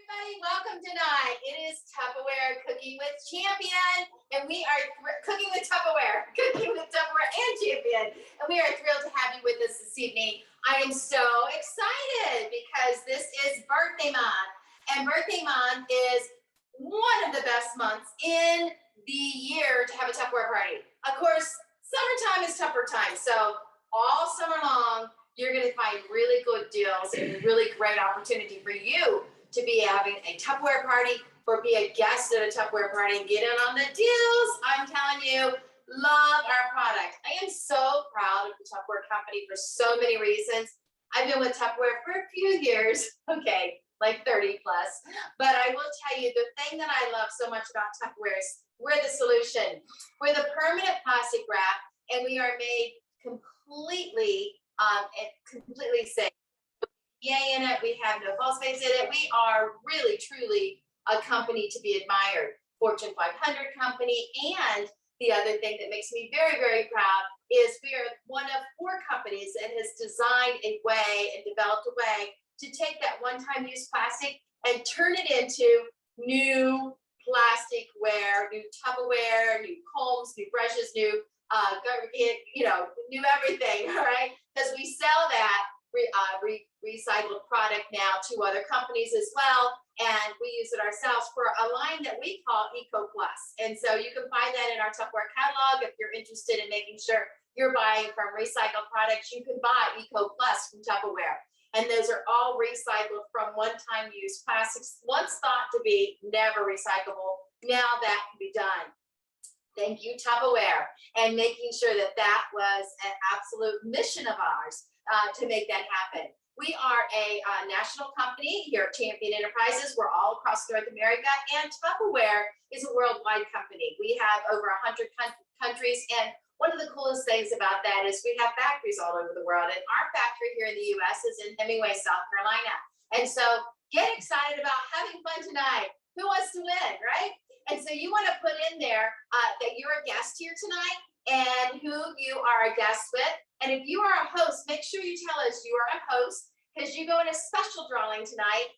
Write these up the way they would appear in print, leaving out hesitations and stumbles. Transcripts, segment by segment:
everybody, welcome tonight. It is Tupperware Cooking with Champion, and we are cooking with Tupperware and Champion, and we are thrilled to have you with us this evening. I am so excited because this is birthday month, and birthday month is one of the best months in the year to have a Tupperware party. Of course, summertime is Tupperware time, so all summer long, you're going to find really good deals and really great opportunity for you to be having a Tupperware party or be a guest at a Tupperware party and get in on the deals. I'm telling you, love our product. I am so proud of the Tupperware company for so many reasons. I've been with Tupperware for a few years, okay, like 30 plus. But I will tell you, the thing that I love so much about Tupperware is we're the solution. We're the permanent plastic wrap, and we are made completely safe. In it, we have no false face in it. We are really, truly a company to be admired. Fortune 500 company. And the other thing that makes me very, very proud is we are one of 4 companies that has designed a way and developed a way to take that one-time use plastic and turn it into new plasticware, new Tupperware, new combs, new brushes, new new everything, all right? Because we sell that recycled product now to other companies as well, and we use it ourselves for a line that we call Eco Plus. And so you can find that in our Tupperware catalog. If you're interested in making sure you're buying from recycled products, you can buy Eco Plus from Tupperware. And those are all recycled from one-time use plastics, once thought to be never recyclable. Now that can be done. Thank you, Tupperware, and making sure that that was an absolute mission of ours to make that happen. We are a national company here at Champion Enterprises. We're all across North America, and Tupperware is a worldwide company. We have over 100 countries, and one of the coolest things about that is we have factories all over the world, and our factory here in the U.S. is in Hemingway, South Carolina. And so get excited about having fun tonight. Who wants to win, right? And so you want to put in there that you're a guest here tonight and who you are a guest with. And if you are a host, make sure you tell us you are a host, because you go in a special drawing tonight.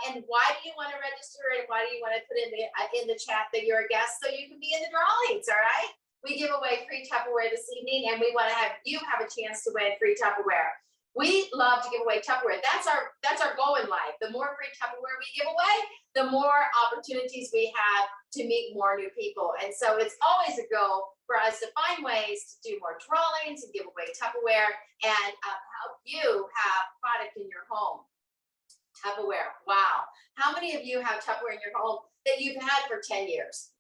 And why do you want to register, and why do you want to put in the chat that you're a guest so you can be in the drawings, all right? We give away free Tupperware this evening, and we want to have you have a chance to win free Tupperware. We love to give away Tupperware. That's our goal in life. The more free Tupperware we give away, the more opportunities we have to meet more new people. And so it's always a goal for us to find ways to do more drawings and give away Tupperware and help you have product in your home. Tupperware, wow. How many of you have Tupperware in your home that you've had for 10 years?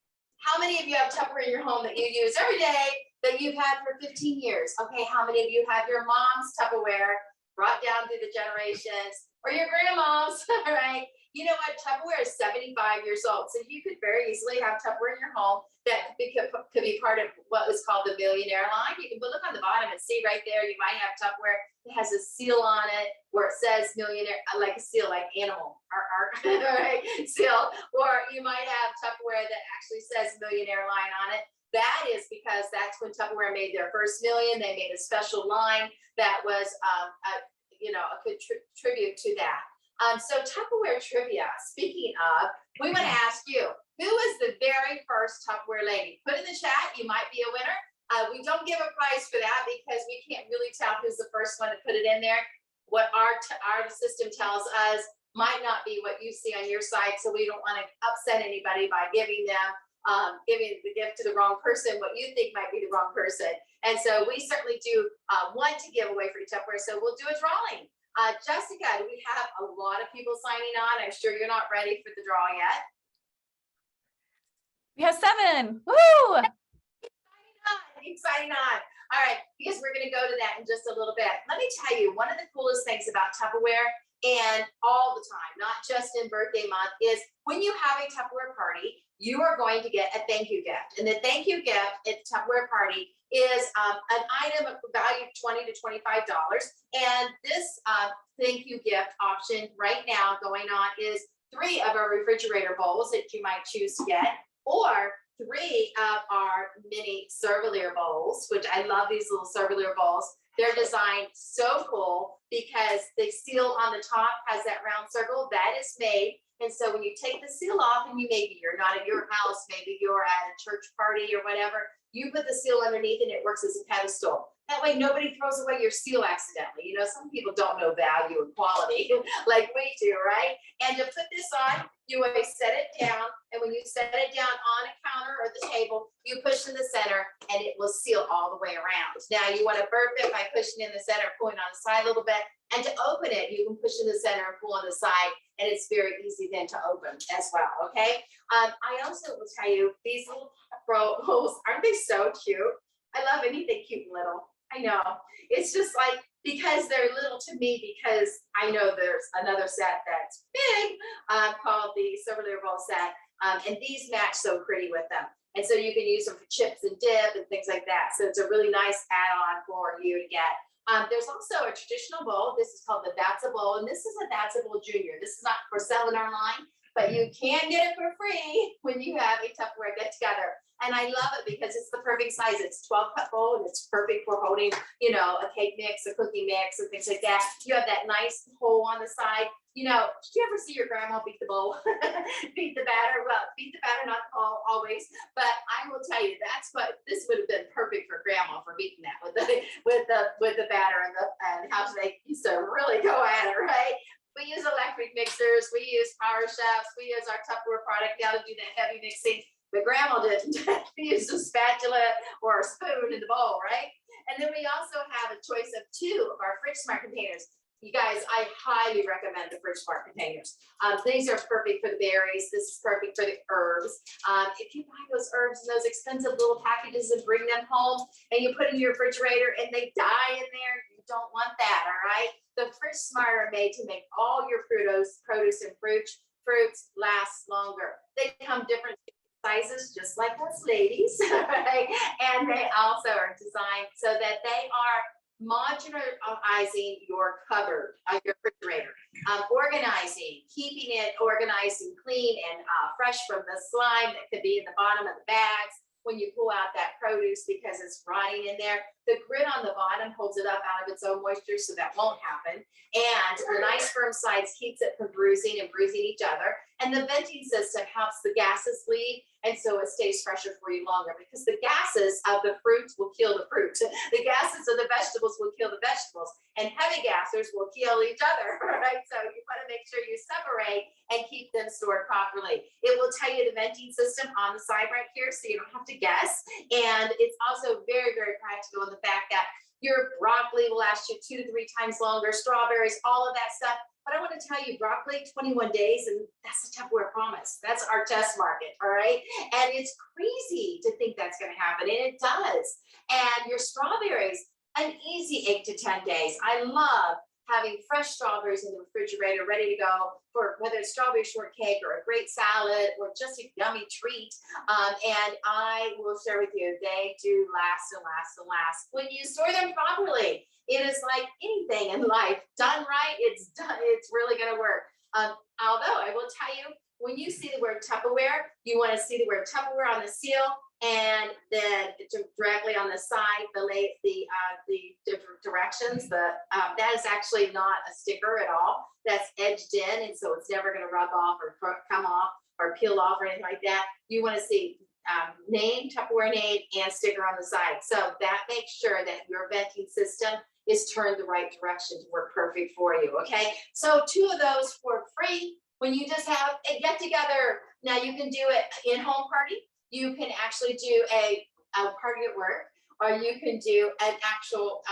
How many of you have Tupperware in your home that you use every day that you've had for 15 years? Okay, how many of you have your mom's Tupperware brought down through the generations, or your grandma's, all right? You know what, Tupperware is 75 years old, so you could very easily have Tupperware in your home that could be part of what was called the millionaire line. You can look on the bottom and see right there, you might have Tupperware that has a seal on it where it says millionaire, like a seal, like animal, right? Seal, or you might have Tupperware that actually says millionaire line on it. That is because that's when Tupperware made their first million. They made a special line that was a good tribute to that. So Tupperware Trivia, speaking of, we want to ask you, who was the very first Tupperware lady? Put in the chat, you might be a winner. We don't give a prize for that because we can't really tell who's the first one to put it in there. What our system tells us might not be what you see on your site, so we don't want to upset anybody by giving them giving the gift to the wrong person, what you think might be the wrong person. And so we certainly do want to give away free Tupperware, so we'll do a drawing. Jessica, we have a lot of people signing on. I'm sure you're not ready for the draw yet. We have 7. Woo! Exciting on. All right, because we're going to go to that in just a little bit. Let me tell you, one of the coolest things about Tupperware, and all the time, not just in birthday month, is when you have a Tupperware party, you are going to get a thank you gift. And the thank you gift at the Tupperware party is an item of value of $20 to $25. And this thank you gift option right now going on is 3 of our refrigerator bowls that you might choose to get, or 3 of our mini Servalier bowls, which I love these little Servalier bowls. They're designed so cool because the seal on the top has that round circle that is made. And so when you take the seal off and maybe you're not at your house, maybe you're at a church party or whatever, you put the seal underneath and it works as a pedestal. That way nobody throws away your seal accidentally. You know, some people don't know value and quality like we do, right? And to put this on, you always set it down. And when you set it down on a counter or the table, you push in the center and it will seal all the way around. Now you want to burp it by pushing in the center, pulling on the side a little bit. And to open it, you can push in the center and pull on the side. And it's very easy then to open as well, okay? I also will tell you, these little rolls, aren't they so cute? I love anything cute and little. I know. It's just like, because they're little to me, because I know there's another set that's big called the Silver Roll set. And these match so pretty with them. And so you can use them for chips and dip and things like that. So it's a really nice add-on for you to get. There's also a traditional bowl. This is called the That's a Bowl, and this is a That's a Bowl Junior. This is not for selling online, but you can get it for free when you have a Tupperware get together. And I love it because it's the perfect size. It's 12-cup bowl, and it's perfect for holding, you know, a cake mix, a cookie mix, and things like that. You have that nice hole on the side. You know, did you ever see your grandma beat the bowl? Beat the batter? Well, beat the batter, not always. But I will tell you, that's what this would have been perfect for grandma for beating that with the batter and how they used to really go at it, right? We use electric mixers, we use Power Chefs, we use our Tupperware product now to do that heavy mixing. But grandma didn't. She used a spatula or a spoon in the bowl, right? And then we also have a choice of 2 of our Fridge Smart containers. You guys, I highly recommend the Fridge Smart containers. These are perfect for the berries. This is perfect for the herbs. If you buy those herbs in those expensive little packages and bring them home and you put in your refrigerator and they die in there, you don't want that, all right? The Fridge Smart are made to make all your produce and fruits last longer. They come different sizes, just like us ladies, right? And they also are designed so that they are modularizing your cupboard, your refrigerator, organizing, keeping it organized and clean and fresh from the slime that could be in the bottom of the bags when you pull out that produce because it's rotting in there. The grit on the bottom holds it up out of its own moisture, so that won't happen. And the nice firm sides keeps it from bruising each other. And the venting system helps the gases leave, and so it stays fresher for you longer because the gases of the fruits will kill the fruit. The gases of the vegetables will kill the vegetables, and heavy gassers will kill each other, right? So you want to make sure you separate and keep them stored properly. It will tell you the venting system on the side right here, so you don't have to guess. And it's also very, very practical in the fact that your broccoli will last you 2 to 3 times longer, strawberries, all of that stuff. But I want to tell you, broccoli, 21 days, and that's the Tupperware promise. That's our test market, all right? And it's crazy to think that's going to happen, and it does. And your strawberries, an easy 8 to 10 days. I love having fresh strawberries in the refrigerator ready to go for whether it's strawberry shortcake or a great salad or just a yummy treat. And I will share with you, they do last and last and last. When you store them properly, it is like anything in life. Done right, it's done. It's really going to work. Although I will tell you, when you see the word Tupperware, you want to see the word Tupperware on the seal, and then directly on the side, the different directions. That is actually not a sticker at all. That's edged in, and so it's never going to rub off or come off or peel off or anything like that. You want to see name, Tupperware name, and sticker on the side. So that makes sure that your venting system is turned the right direction to work perfect for you. Okay, so 2 of those for free when you just have a get together. Now you can do it in home party. You can actually do a party at work, or you can do an actual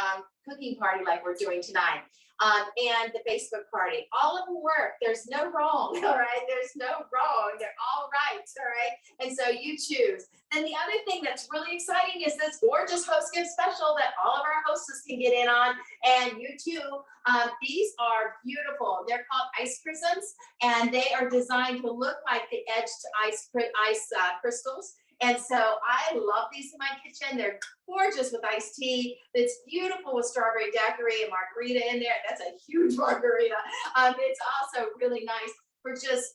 cooking party like we're doing tonight. And the Facebook party. All of them work. There's no wrong, all right? There's no wrong. They're all right, all right? And so you choose. Then the other thing that's really exciting is this gorgeous host gift special that all of our hostess can get in on, and you too. These are beautiful. They're called ice prisms, and they are designed to look like the edged ice crystals. And so I love these in my kitchen. They're gorgeous with iced tea. It's beautiful with strawberry daiquiri and margarita in there. That's a huge margarita. It's also really nice for just,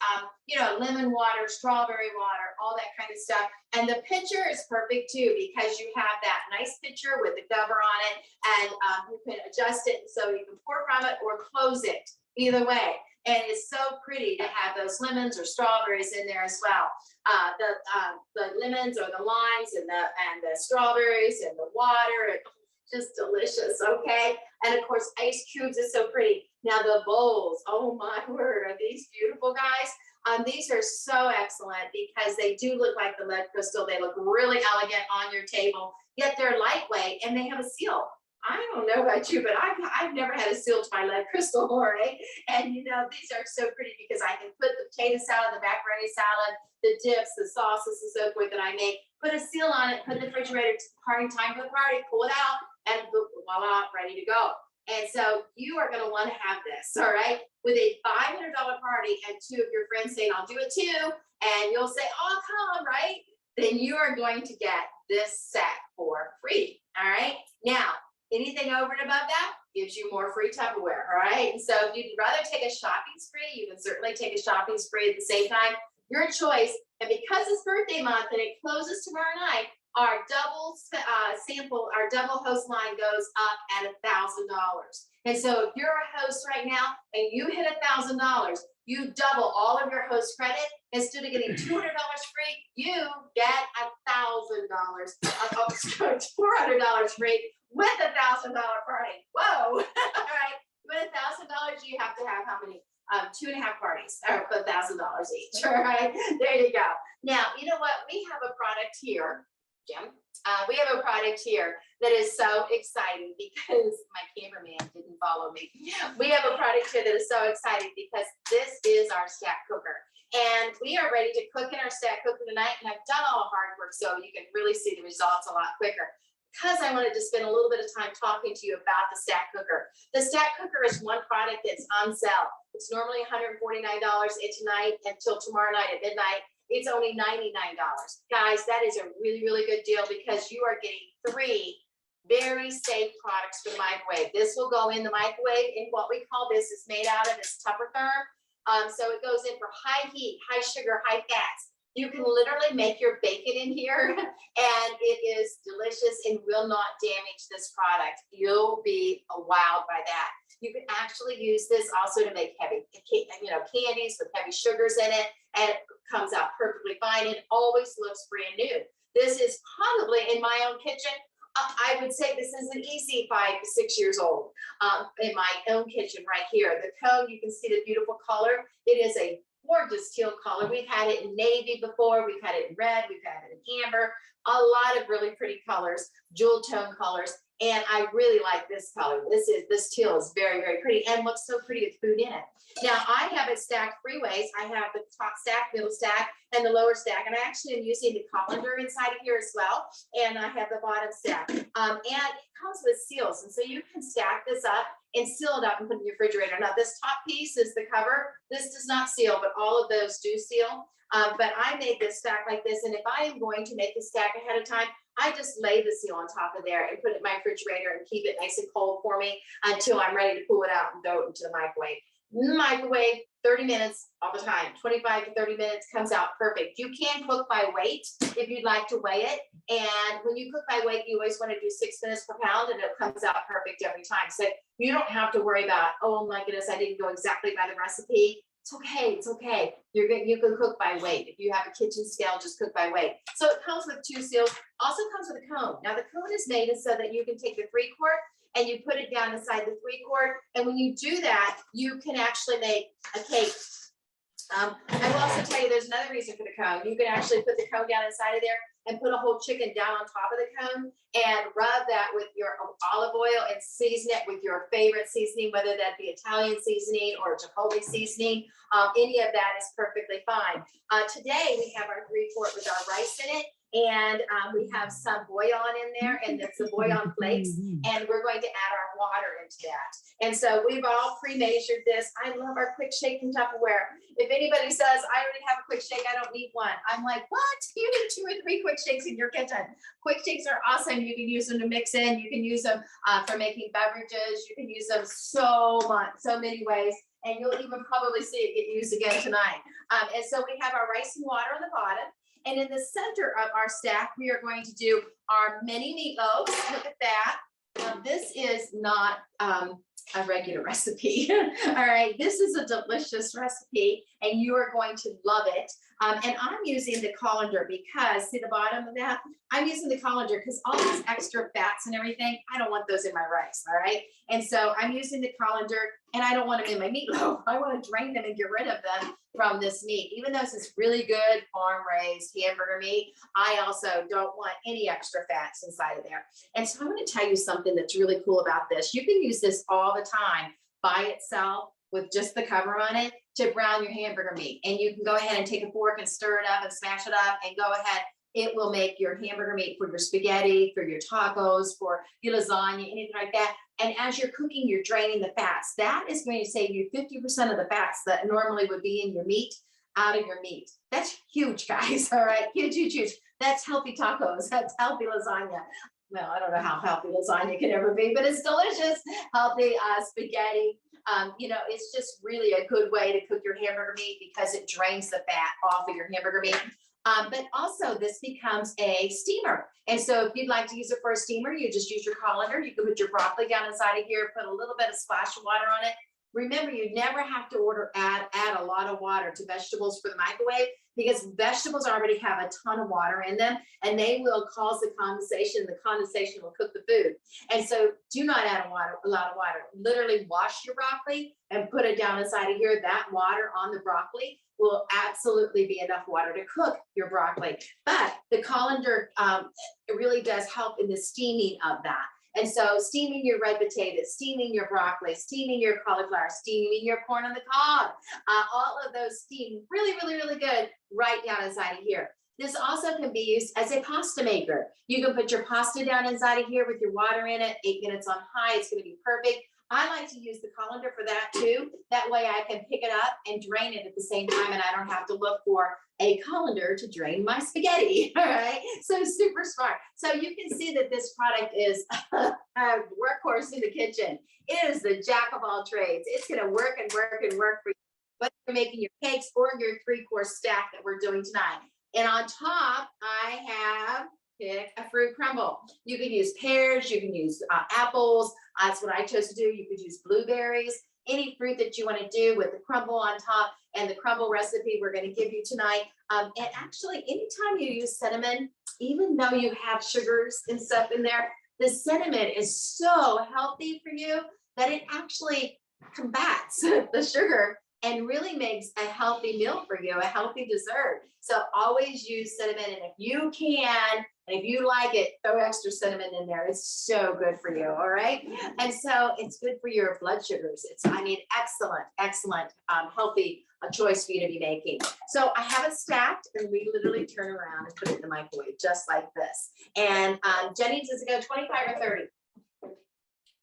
lemon water, strawberry water, all that kind of stuff. And the pitcher is perfect too, because you have that nice pitcher with the cover on it, and you can adjust it so you can pour from it or close it, either way. And it's so pretty to have those lemons or strawberries in there as well. The lemons or the limes and the strawberries and the water, just delicious. Okay, and of course ice cubes is so pretty. Now the bowls, oh my word, are these beautiful, guys? These are so excellent because they do look like the lead crystal. They look really elegant on your table, yet they're lightweight and they have a seal. I don't know about you, but I've never had a seal to my lead crystal, Jorge. And you know, these are so pretty because I can put the potato salad, the macaroni salad, the dips, the sauces, and so forth that I make, put a seal on it, put in the refrigerator, party time for the party, pull it out, and voila, ready to go. And so you are going to want to have this, all right? With a $500 party and two of your friends saying, I'll do it too, and you'll say, oh, come, right? Then you are going to get this set for free, all right? Now, anything over and above that gives you more free Tupperware, all right? And so if you'd rather take a shopping spree, you can certainly take a shopping spree at the same time, your choice. And because it's birthday month and it closes tomorrow night, our double our double host line goes up at $1,000. And so if you're a host right now and you hit $1,000, you double all of your host credit. Instead of getting $200 free, you get $400 free with $1,000 party. Whoa! All right, with $1,000, you have to have how many? 2.5 parties, or $1,000 each. All right, there you go. Now, you know what? We have a product here, Jim. We have a product here that is so exciting because my cameraman didn't follow me. We have a product here that is so exciting because this is our stack cooker. And we are ready to cook in our stack cooker tonight. And I've done all the hard work so you can really see the results a lot quicker. Because I wanted to spend a little bit of time talking to you about the stack cooker. The stack cooker is one product that's on sale. It's normally $149 tonight until tomorrow night at midnight. It's only $99. Guys, that is a really, really good deal because you are getting 3 very safe products for the microwave. This will go in the microwave, and what we call this is made out of this Tupperware. So it goes in for high heat, high sugar, high fats. You can literally make your bacon in here and it is delicious and will not damage this product. You'll be wowed by that. You can actually use this also to make heavy, candies with heavy sugars in it, and it comes out perfectly fine and always looks brand new. This is probably in my own kitchen. I would say this is an easy 5 to 6 years old in my own kitchen right here. The cone, you can see the beautiful color. It is a gorgeous teal color. We've had it in navy before. We've had it in red. We've had it in amber. A lot of really pretty colors, jewel tone colors. And I really like this color. This teal is very, very pretty and looks so pretty with food in it. Now I have it stacked 3 ways. I have the top stack, middle stack, and the lower stack. And I actually am using the colander inside of here as well. And I have the bottom stack. And it comes with seals. And so you can stack this up and seal it up and put it in your refrigerator. Now this top piece is the cover. This does not seal, but all of those do seal. But I made this stack like this. And if I am going to make the stack ahead of time, I just lay the seal on top of there and put it in my refrigerator and keep it nice and cold for me until I'm ready to pull it out and throw it into the microwave. Microwave, 30 minutes all the time, 25 to 30 minutes, comes out perfect. You can cook by weight if you'd like to weigh it. And when you cook by weight, you always want to do 6 minutes per pound and it comes out perfect every time. So you don't have to worry about, oh my goodness, I didn't go exactly by the recipe. It's okay, it's okay. You can cook by weight. If you have a kitchen scale, just cook by weight. So it comes with 2 seals, also comes with a cone. Now the cone is made so that you can take the 3-quart and you put it down inside the 3-quart. And when you do that, you can actually make a cake. I will also tell you there's another reason for the cone. You can actually put the cone down inside of there and put a whole chicken down on top of the cone and rub that with your olive oil and season it with your favorite seasoning, whether that be Italian seasoning or Chipotle seasoning. Any of that is perfectly fine. Today we have our 3-quart with our rice in it. And we have some bouillon in there, and it's the bouillon flakes, and we're going to add our water into that. And so we've all pre-measured this. I love our quick shake in Tupperware. If anybody says, I already have a quick shake, I don't need one, I'm like, what? You need 2 or 3 quick shakes in your kitchen. Quick shakes are awesome. You can use them to mix in. You can use them for making beverages. You can use them so many ways. And you'll even probably see it get used again tonight. And so we have our rice and water on the bottom. And in the center of our stack, we are going to do our mini meatloaves. Look at that. This is not a regular recipe. All right, this is a delicious recipe and you are going to love it. And I'm using the colander because, see the bottom of that? I'm using the colander because all these extra fats and everything, I don't want those in my rice, all right? And so I'm using the colander and I don't want them in my meatloaf. I want to drain them and get rid of them from this meat. Even though this is really good farm-raised hamburger meat, I also don't want any extra fats inside of there. And so I'm going to tell you something that's really cool about this. You can use this all the time by itself with just the cover on it to brown your hamburger meat. And you can go ahead and take a fork and stir it up and smash it up and go ahead. It will make your hamburger meat for your spaghetti, for your tacos, for your lasagna, anything like that. And as you're cooking, you're draining the fats. That is going to save you 50% of the fats that normally would be in your meat out of your meat. That's huge, guys. All right, huge, huge, huge. That's healthy tacos. That's healthy lasagna. Well, I don't know how healthy lasagna can ever be, but it's delicious. Healthy spaghetti. You know, it's just really a good way to cook your hamburger meat because it drains the fat off of your hamburger meat. But also this becomes a steamer. And so if you'd like to use it for a steamer, you just use your colander. You can put your broccoli down inside of here, put a little bit of splash of water on it. Remember, you never have to add a lot of water to vegetables for the microwave because vegetables already have a ton of water in them and they will cause the condensation. The condensation will cook the food. And so do not add a lot of water. Literally wash your broccoli and put it down inside of here. That water on the broccoli will absolutely be enough water to cook your broccoli. But the colander, it really does help in the steaming of that. And so steaming your red potatoes, steaming your broccoli, steaming your cauliflower, steaming your corn on the cob, all of those steam really, really, really good right down inside of here. This also can be used as a pasta maker. You can put your pasta down inside of here with your water in it, 8 minutes on high, it's gonna be perfect. I like to use the colander for that too. That way I can pick it up and drain it at the same time and I don't have to look for a colander to drain my spaghetti, all right? So super smart. So you can see that this product is a workhorse in the kitchen. It is the jack of all trades. It's gonna work and work and work for you, whether you're making your cakes or your 3-course stack that we're doing tonight. And on top, I have a fruit crumble. You can use pears, you can use apples. That's what I chose to do. You could use blueberries, any fruit that you want to do with the crumble on top and the crumble recipe we're going to give you tonight. And actually, anytime you use cinnamon, even though you have sugars and stuff in there, the cinnamon is so healthy for you that it actually combats the sugar and really makes a healthy meal for you, a healthy dessert. So always use cinnamon, and if you can, and if you like it, throw extra cinnamon in there. It's so good for you, all right? And so it's good for your blood sugars. It's, I mean, excellent, excellent, healthy choice for you to be making. So I have it stacked, and we literally turn around and put it in the microwave, just like this. And Jeni, does it go 25 or 30?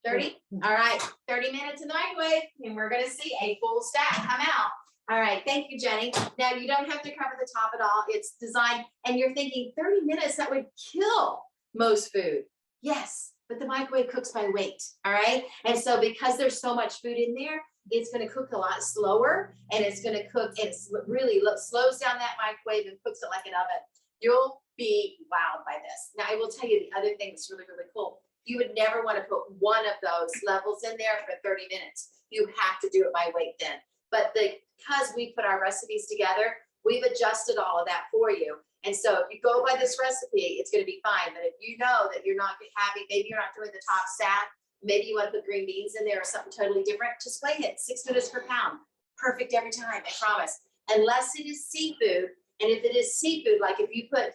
30? All right, 30 minutes in the microwave, and we're gonna see a full stack come out. All right, thank you, Jeni. Now you don't have to cover the top at all. It's designed, and you're thinking 30 minutes, that would kill most food. Yes, but the microwave cooks by weight, all right? And so because there's so much food in there, it's gonna cook a lot slower, and it's gonna cook, it's really slows down that microwave and cooks it like an oven. You'll be wowed by this. Now I will tell you the other thing that's really, really cool. You would never want to put one of those levels in there for 30 minutes. You have to do it by weight then. But because we put our recipes together, we've adjusted all of that for you. And so if you go by this recipe, it's going to be fine. But if you know that you're not happy, maybe you're not doing the top stack, maybe you want to put green beans in there or something totally different, just weigh it, 6 minutes per pound. Perfect every time, I promise. Unless it is seafood. And if it is seafood, like if you put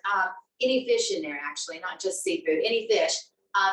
any fish in there, actually, not just seafood, any fish,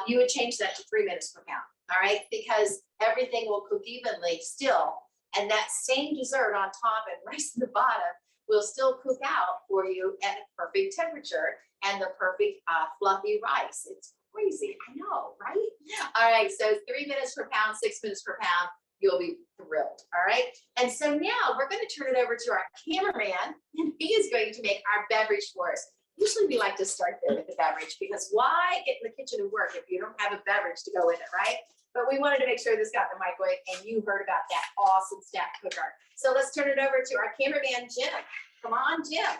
you would change that to 3 minutes per pound, all right? Because everything will cook evenly still, and that same dessert on top and rice in the bottom will still cook out for you at a perfect temperature and the perfect fluffy rice. It's crazy, I know, right? All right, so 3 minutes per pound, 6 minutes per pound, you'll be thrilled, all right? And so now we're gonna turn it over to our cameraman, and he is going to make our beverage for us. Usually we like to start there with the beverage because why get in the kitchen and work if you don't have a beverage to go with it, right? But we wanted to make sure this got in the microwave and you heard about that awesome stack cooker. So let's turn it over to our cameraman, Jim. Come on, Jim.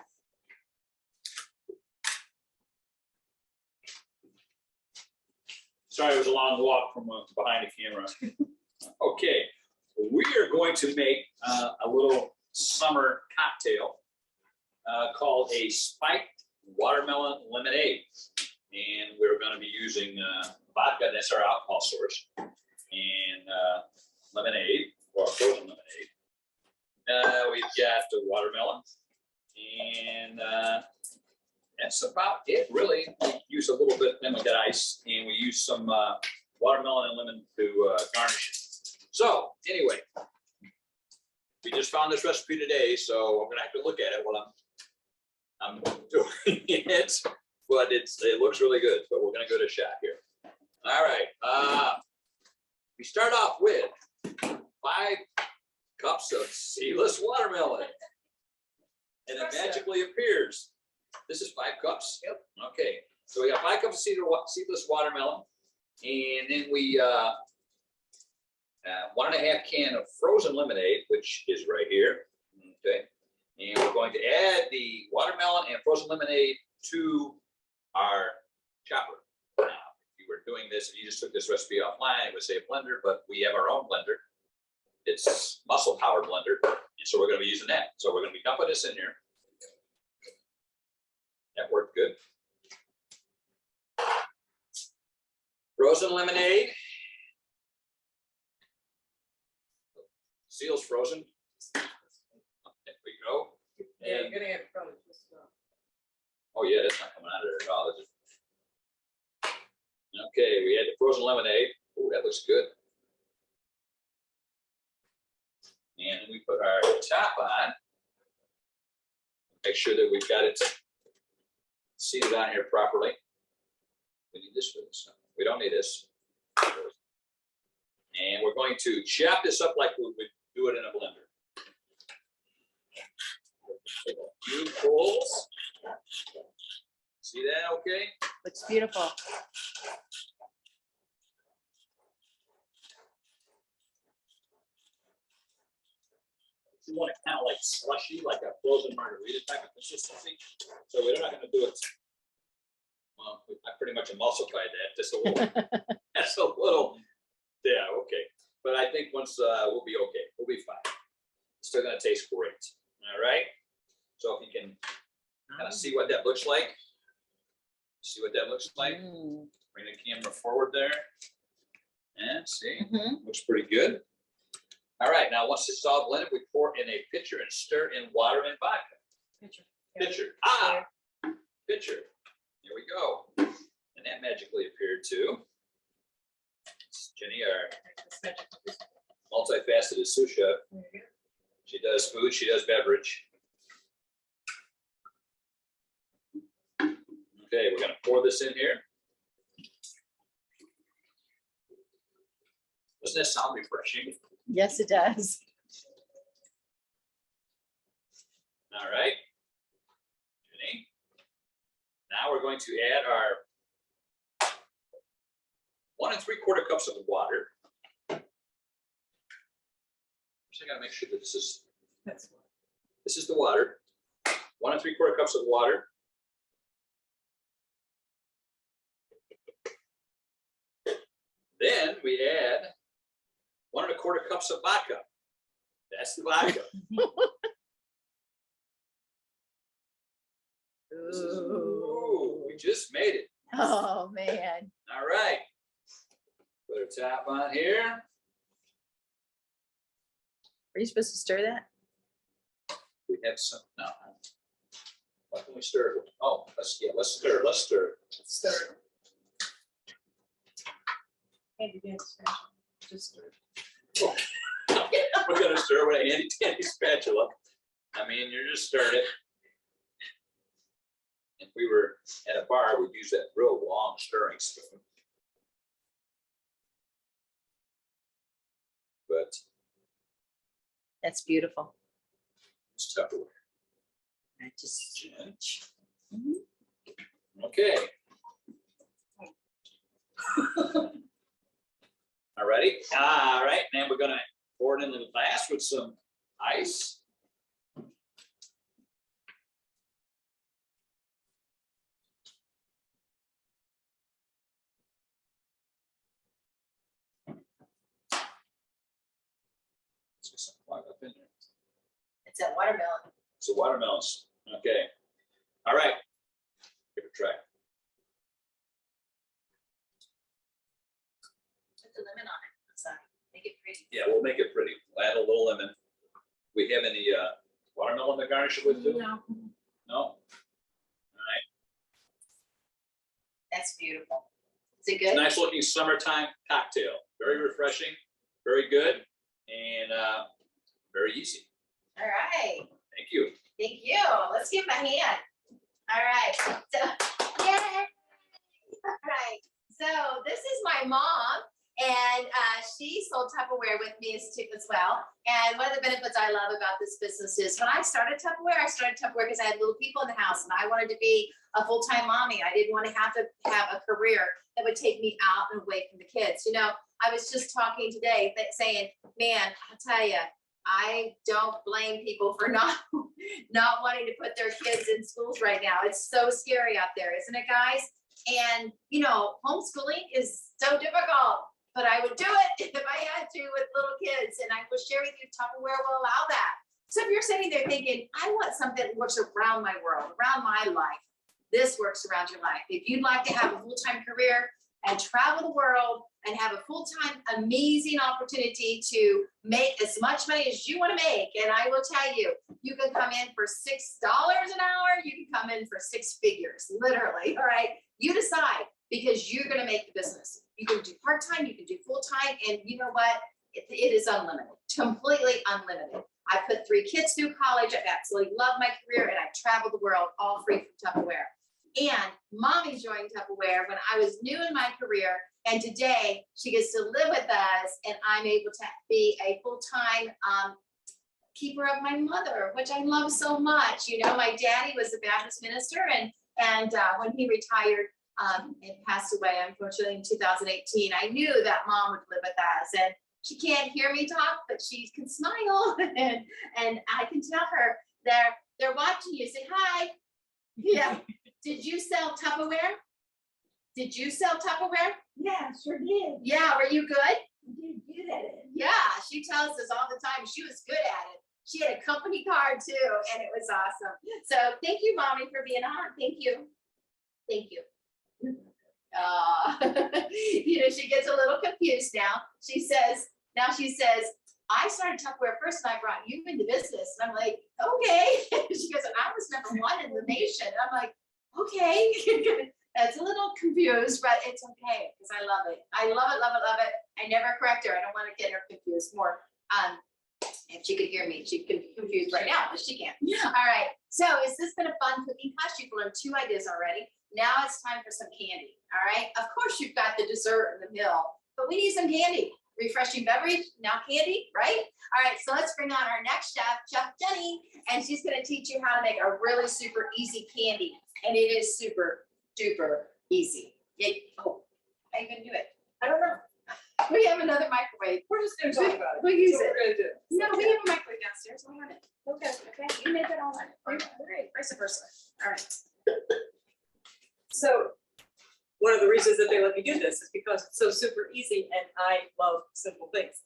Sorry, it was a long walk from behind the camera. Okay, we are going to make a little summer cocktail called a spiked watermelon lemonade. And we're going to be using vodka, that's our alcohol source, and lemonade, or frozen lemonade. We've got the watermelon, and that's about it, really. We use a little bit, then we got ice, and we use some watermelon and lemon to garnish it. So, anyway, we just found this recipe today, so I'm gonna have to look at it while I'm doing it, but it looks really good. But we're gonna go to shot here. All right, we start off with 5 cups of seedless watermelon, and it magically appears. This is 5 cups. Yep. Okay, so we got 5 cups of seedless watermelon, and then we 1.5 can of frozen lemonade, which is right here. Okay, and we're going to add the watermelon and frozen lemonade to our chopper. Now, if you were doing this and you just took this recipe offline, it would say a blender, but we have our own blender. It's muscle power blender, and so we're going to be using that. So we're going to be dumping this in here. That worked good. Frozen lemonade. Seal's frozen. There we go. Yeah, And, you're gonna have probably just oh yeah, that's not coming out of there at all. Okay, we had the frozen lemonade. Oh, that looks good. And we put our top on. Make sure that we've got it seated on here properly. We need this for this. We don't need this. And we're going to chop this up like we would do it in a blender. Take a few pulls. See that okay? Looks beautiful. You want it kind of like slushy, like a frozen margarita type of consistency. So we're not going to do it. Well, I pretty much emulsified that just a little. That's a little. Yeah, okay. But I think once we'll be okay. We'll be fine. It's still going to taste great. All right. So if you can kind of see what that looks like. See what that looks like. Bring the camera forward there. And see. Looks pretty good. All right, now once it's all blended, we pour in a pitcher and stir in water and vodka. Pitcher. Pitcher. Here we go. And that magically appeared too. It's Jeni, our multifaceted sous chef. She does food, she does beverage. Okay, we're gonna pour this in here. Doesn't that sound refreshing? Yes, it does. All right. Jeni. Now we're going to add our 1 3/4 cups of water. First, I gotta make sure that this is the water. 1 3/4 cups of water. Then we add 1 1/4 cups of vodka. That's the vodka. Ooh, we just made it. Oh, man. All right. Put a top on here. Are you supposed to stir that? We have some. No. What can we stir? Oh, let's stir. Let's stir. stir. Handy dandy spatula. Just stir. We're gonna stir with a handy dandy spatula. I mean, you're just stirring it. If we were at a bar, we'd use that real long stirring spoon. But That's beautiful. it's Tupperware. I just. Okay. All righty. All right. Now we're gonna pour it in the glass with some ice. It's a watermelon. So watermelons. Okay. All right. Give it a try. Put the lemon on it. Sorry. Make it pretty. Yeah, we'll make it pretty. We'll add a little lemon. We have any watermelon to garnish it with too? No. No? That's beautiful. Is it It's a good? nice looking summertime cocktail. Very refreshing, very good, and very easy. All right. Thank you. Thank you. Let's give him a hand. All right. So, yay. All right. So this is my mom, and she sold Tupperware with me as well. And one of the benefits I love about this business is when I started Tupperware because I had little people in the house, and I wanted to be a full-time mommy. I didn't want to have a career that would take me out and away from the kids. You know, I was just talking today saying, man, I'll tell you, I don't blame people for not wanting to put their kids in schools right now. It's so scary out there, isn't it, guys? And, you know, homeschooling is so difficult, but I would do it if I had to with little kids. And I will share with you, Tupperware will allow that. So if you're sitting there thinking, I want something that works around my world, around my life, this works around your life. If you'd like to have a full-time career and travel the world and have a full-time amazing opportunity to make as much money as you want to make, and I will tell you, you can come in for $6 an hour, you can come in for six figures, literally, all right? You decide, because you're going to make the business. You can do part-time, you can do full-time, and you know what? It is unlimited, completely unlimited. I put 3 kids through college. I absolutely love my career, and I traveled the world all free from Tupperware. And mommy joined Tupperware when I was new in my career, and today she gets to live with us, and I'm able to be a full-time keeper of my mother, which I love so much. You know, my daddy was a Baptist minister, and when he retired and passed away, unfortunately, in 2018, I knew that mom would live with us. And she can't hear me talk, but she can smile, and I can tell her they're watching you. Say hi. Yeah. Did you sell Tupperware? Did you sell Tupperware? Yeah, sure did. Yeah. Were you good? You did good at it. Yeah. She tells us all the time she was good at it. She had a company card too, and it was awesome. So thank you, Mommy, for being on. Thank you. Thank you. You know, she gets a little confused now. She says, I started Tupperware first and I brought you into business. And I'm like, okay. She goes, I was #1 in the nation. And I'm like, okay. That's a little confused, but it's okay because I love it. I love it, love it, love it. I never correct her. I don't want to get her confused more. If she could hear me, she could be confused right now, but she can't. All right. So has this been a fun cooking class? You've learned 2 ideas already. Now it's time for some candy. All right. Of course, you've got the dessert in the middle, but we need some candy. Refreshing beverage, now candy, right? All right, so let's bring on our next chef, Chef Jeni, and she's going to teach you how to make a really super easy candy. And it is super duper easy. How are you going to do it? I don't know. We have another microwave. We're just gonna talk about it. We'll use That's it. what we're gonna do. No, we have a microwave downstairs. We'll run it. Okay. Okay, you make it all right. Great, vice versa. All right. So one of the reasons that they let me do this is because it's so super easy and I love simple things.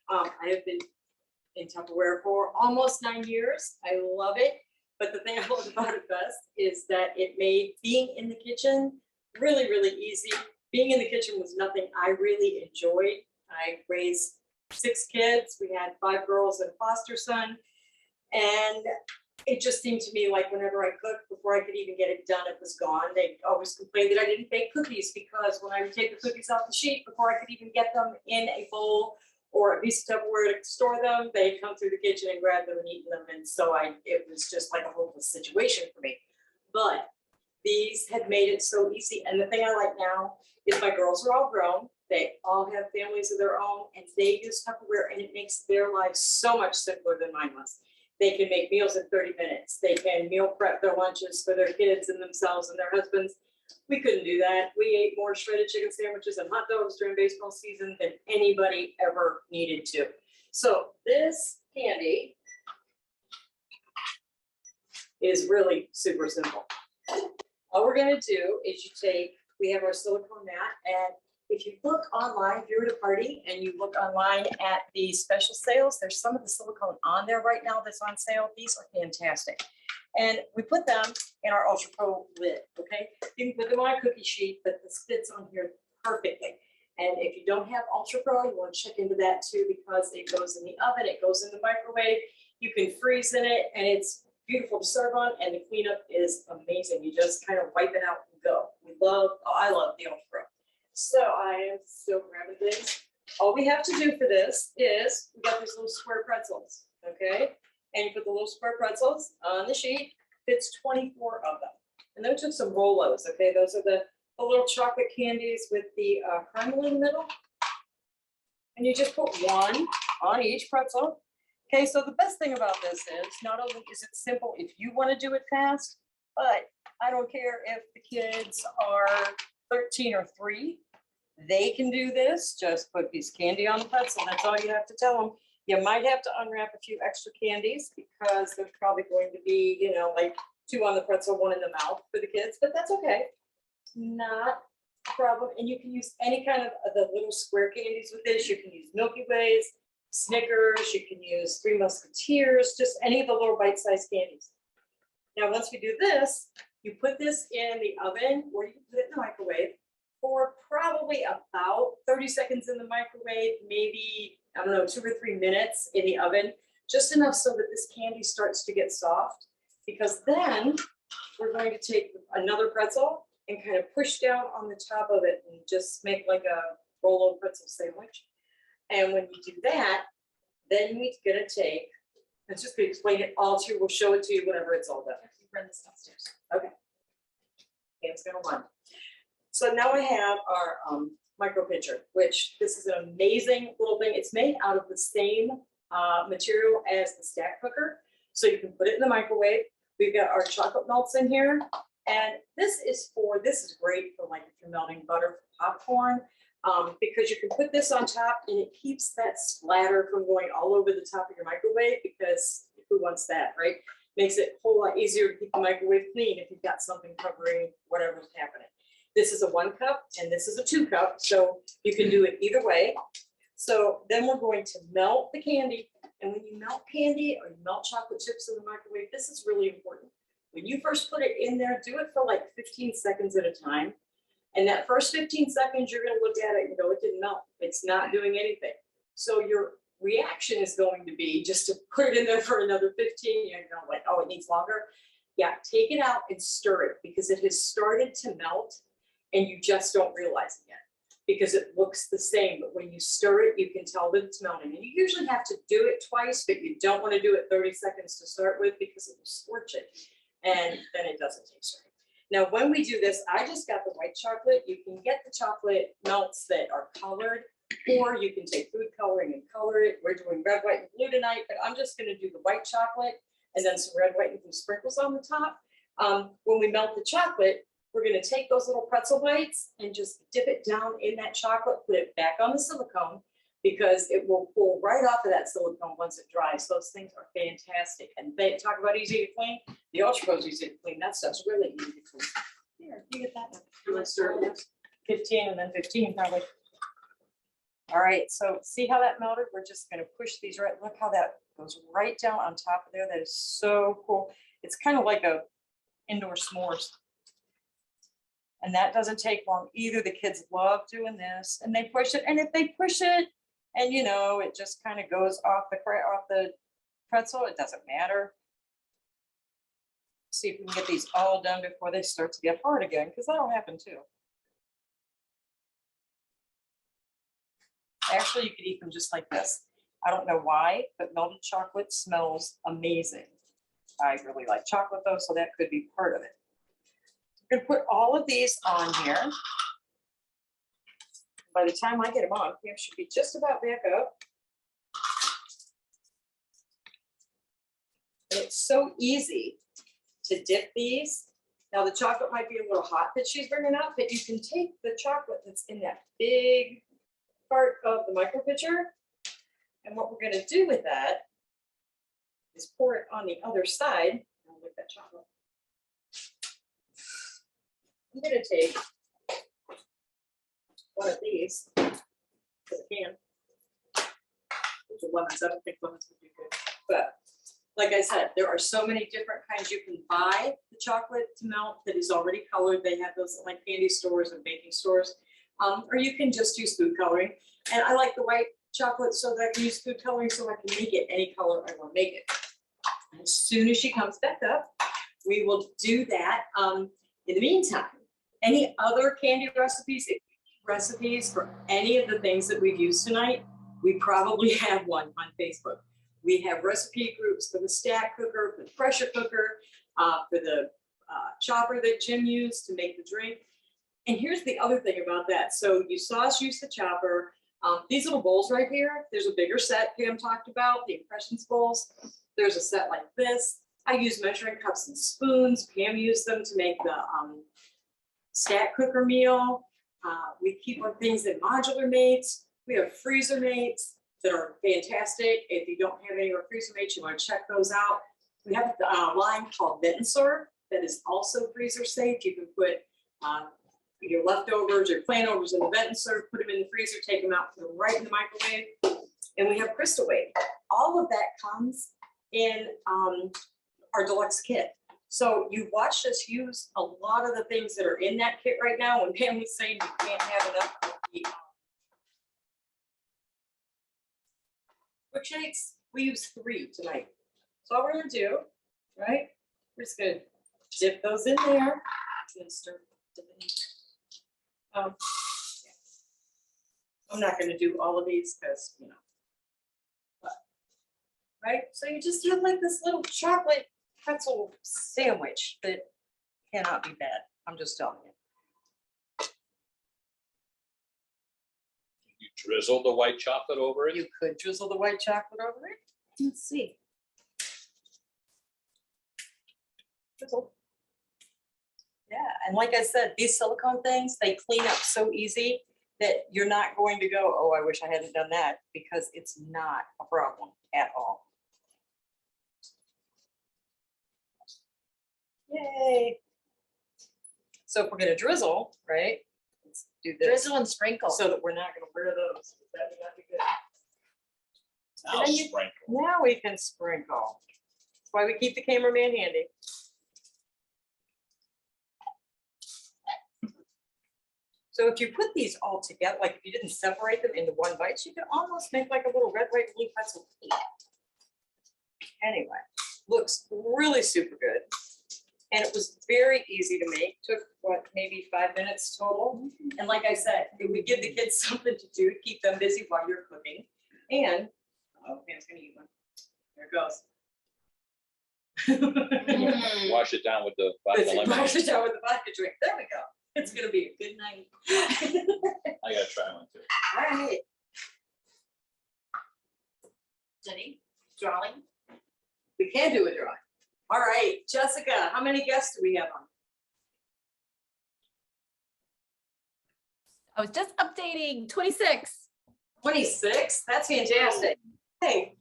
I have been in Tupperware for almost 9 years. I love it. But the thing I love about it best is that it made being in the kitchen really, really easy. Being in the kitchen was nothing I really enjoyed. I raised 6 kids. We had 5 girls and a foster son. And it just seemed to me like whenever I cooked, before I could even get it done, it was gone. They always complained that I didn't bake cookies because when I would take the cookies off the sheet, before I could even get them in a bowl or a piece of Tupperware to store them, they'd come through the kitchen and grab them and eat them. And so it was just like a hopeless situation for me. But these had made it so easy. And the thing I like now is my girls are all grown. They all have families of their own and they use Tupperware and it makes their lives so much simpler than mine was. They can make meals in 30 minutes. They can meal prep their lunches for their kids and themselves and their husbands. We couldn't do that. We ate more shredded chicken sandwiches and hot dogs during baseball season than anybody ever needed to. So this candy is really super simple. All we're gonna do is we have our silicone mat and if you look online, if you're at a party and you look online at the special sales, there's some of the silicone on there right now that's on sale. These are fantastic. And we put them in our Ultra Pro lid, okay? You can put them on a cookie sheet, but this fits on here perfectly. And if you don't have Ultra Pro, you want to check into that too, because it goes in the oven, it goes in the microwave, you can freeze in it, and it's beautiful to serve on, and the cleanup is amazing. You just kind of wipe it out and go. I love the Ultra Pro. So I am still grabbing things. All we have to do for this is, we got these little square pretzels, okay? And you put the little square pretzels on the sheet, fits 24 of them. And then we took some Rolos, okay? Those are the little chocolate candies with the caramel in the middle. And you just put one on each pretzel. Okay, so the best thing about this is not only is it simple if you want to do it fast, but I don't care if the kids are 13 or 3, they can do this. Just put piece of candy on the pretzel. That's all you have to tell them. You might have to unwrap a few extra candies because there's probably going to be, you know, like 2 on the pretzel, 1 in the mouth for the kids, but that's okay. Not a problem. And you can use any kind of the little square candies with this. You can use Milky Ways, Snickers, you can use Three Musketeers, just any of the little bite-sized candies. Now, once we do this, you put this in the oven or you can put it in the microwave for probably about 30 seconds in the microwave, maybe, I don't know, 2 or 3 minutes in the oven, just enough so that this candy starts to get soft, because then we're going to take another pretzel and kind of push down on the top of it and just make like a Rolo pretzel sandwich. And when you do that, then we're gonna take, let's just explain it all to you. We'll show it to you whenever it's all done. Bring this downstairs. Okay. It's gonna run. So now I have our micro pitcher, which this is an amazing little thing. It's made out of the same material as the stack cooker. So you can put it in the microwave. We've got our chocolate melts in here. And this is great for like if you're melting butter for popcorn. Because you can put this on top and it keeps that splatter from going all over the top of your microwave, because who wants that, right? Makes it a whole lot easier to keep the microwave clean if you've got something covering whatever's happening. This is a 1 cup and this is a 2 cup, so you can do it either way. So then we're going to melt the candy. And when you melt candy or you melt chocolate chips in the microwave, this is really important. When you first put it in there, do it for like 15 seconds at a time. And that first 15 seconds, you're going to look at it and go, it didn't melt. It's not doing anything. So your reaction is going to be just to put it in there for another 15. You're going like, oh, it needs longer. Yeah, take it out and stir it, because it has started to melt and you just don't realize it yet because it looks the same. But when you stir it, you can tell that it's melting. And you usually have to do it twice, but you don't want to do it 30 seconds to start with because it will scorch it. And then it doesn't taste right. Now, when we do this, I just got the white chocolate. You can get the chocolate melts that are colored, or you can take food coloring and color it. We're doing red, white, and blue tonight, but I'm just going to do the white chocolate and then some red, white, and blue sprinkles on the top. When we melt the chocolate, we're going to take those little pretzel bites and just dip it down in that chocolate, put it back on the silicone, because it will pull right off of that silicone once it dries. Those things are fantastic. And they talk about easy to clean. The Ultra Pro is easy to clean. That stuff's really easy to clean. Here, you get that. Let's start with 15 and then 15 probably. All right, so see how that melted? We're just gonna push these right. Look how that goes right down on top of there. That is so cool. It's kind of like a indoor s'mores. And that doesn't take long either. The kids love doing this, and they push it. And if they push it, and you know, it just kind of goes off the pretzel, it doesn't matter. See if we can get these all done before they start to get hard again, because that'll happen too. Actually, you could eat them just like this. I don't know why, but melted chocolate smells amazing. I really like chocolate though, so that could be part of it. We're gonna put all of these on here. By the time I get them on, Cam should be just about back up. And it's so easy to dip these. Now the chocolate might be a little hot that she's bringing up, but you can take the chocolate that's in that big part of the micro pitcher. And what we're gonna do with that is pour it on the other side. I'll look at chocolate. I'm gonna take one of these. If I can. It's a lemons, I don't think lemons would be good, but like I said, there are so many different kinds. You can buy the chocolate to melt that is already colored. They have those at like candy stores and baking stores. Or you can just use food coloring. And I like the white chocolate so that I can use food coloring so I can make it any color I want to make it. And as soon as she comes back up, we will do that. In the meantime, any other candy recipes for any of the things that we've used tonight, we probably have one on Facebook. We have recipe groups for the stack cooker, for the pressure cooker, for the chopper that Jim used to make the drink. And here's the other thing about that. So you saw us use the chopper. These little bowls right here, there's a bigger set Pam talked about, the impressions bowls. There's a set like this. I use measuring cups and spoons. Pam used them to make the stack cooker meal. We keep our things in modular mates. We have freezer mates that are fantastic. If you don't have any of our freezer mates, you want to check those out. We have a line called Inventor that is also freezer safe. You can put your leftovers or planovers in the Inventor, put them in the freezer, take them out, put them right in the microwave. And we have Crystal Wave. All of that comes in our deluxe kit. So you watched us use a lot of the things that are in that kit right now. When Pam was saying you can't have enough of the quick shakes, we use 3 tonight. So all we're gonna do, right? We're just gonna dip those in there. I'm gonna start dipping in there. I'm not gonna do all of these because, you know. But, right? So you just have like this little chocolate pretzel sandwich that cannot be bad. I'm just telling you. You drizzle the white chocolate over it? You could drizzle the white chocolate over it. Let's see. Drizzle. Yeah, and like I said, these silicone things, they clean up so easy that you're not going to go, oh, I wish I hadn't done that, because it's not a problem at all. Yay. So if we're gonna drizzle, right? Let's do this. Drizzle and sprinkle. So that we're not gonna wear those. That would not be good. Now And then you- sprinkle. Now we can sprinkle. That's why we keep the cameraman handy. So if you put these all together, like if you didn't separate them into one bite, you could almost make like a little red, white, blue pretzel cake. Anyway, looks really super good. And it was very easy to make. Took what, maybe 5 minutes total. And like I said, it would give the kids something to do, keep them busy while you're cooking. And, oh, Pam's gonna eat one. There it goes. Mm. Wash it down with the vodka Wash lemonade. it down with the vodka drink. There we go. It's gonna be a good night. I gotta try one too. All right. Jeni, drawing. We can do a drawing. All right, Jessica, how many guests do we have on? I was just updating 26. 26? That's fantastic. Hey,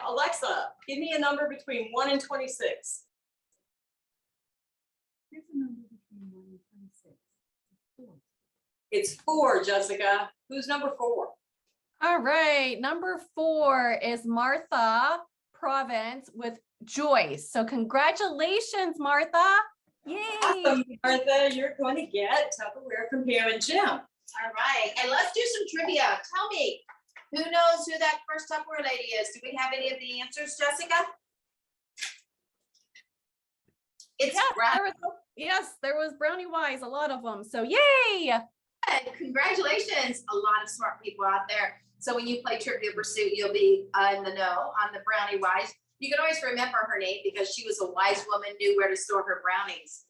Alexa, give me a number between 1 and 26. Here's a number between 1 and 26. It's 4, Jessica. Who's number 4? All right, number 4 is Martha Province with Joyce. So congratulations, Martha. Yay. Awesome, Martha, you're going to get Tupperware from Pam and Jim. All right, and let's do some trivia. Tell me, who knows who that first Tupperware lady is? Do we have any of the answers, Jessica? It's Yes, there was Brownie Wise, a lot of them. So yay. and congratulations, a lot of smart people out there. So when you play Trivia Pursuit, you'll be in the know on the Brownie Wise. You can always remember her name because she was a wise woman, knew where to store her brownies.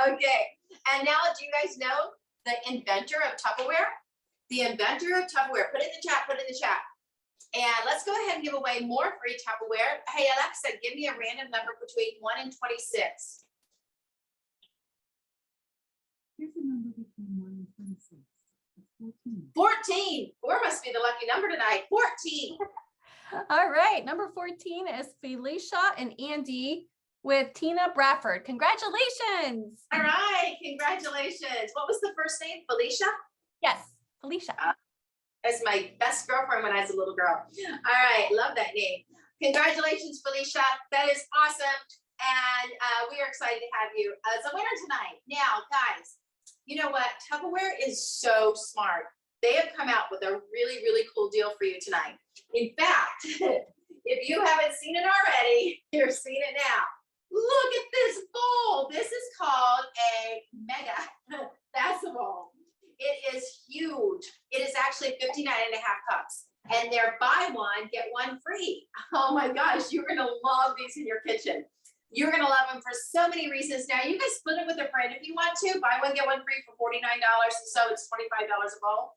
Okay, and now do you guys know the inventor of Tupperware? The inventor of Tupperware, put it in the chat, put it in the chat. And let's go ahead and give away more free Tupperware. Hey, Alexa, give me a random number between 1 and 26. Here's a number between 1 and 26. It's 14. 14. 4 must be the lucky number tonight. 14. All right, number 14 is Felicia and Andy with Tina Bradford. Congratulations. All right, congratulations. What was the first name? Felicia? Yes, Felicia. That's my best girlfriend when I was a little girl. All right, love that name. Congratulations, Felicia. That is awesome. And we are excited to have you as a winner tonight. Now, guys, you know what? Tupperware is so smart. They have come out with a really, really cool deal for you tonight. In fact, if you haven't seen it already, you're seeing it now. Look at this bowl. This is called a mega basketball. It is huge. It is actually 59 and a half cups. And they're buy one, get one free. Oh my gosh, you're gonna love these in your kitchen. You're gonna love them for so many reasons. Now you can split it with a friend if you want to. Buy one, get one free for $49. So it's $25 a bowl.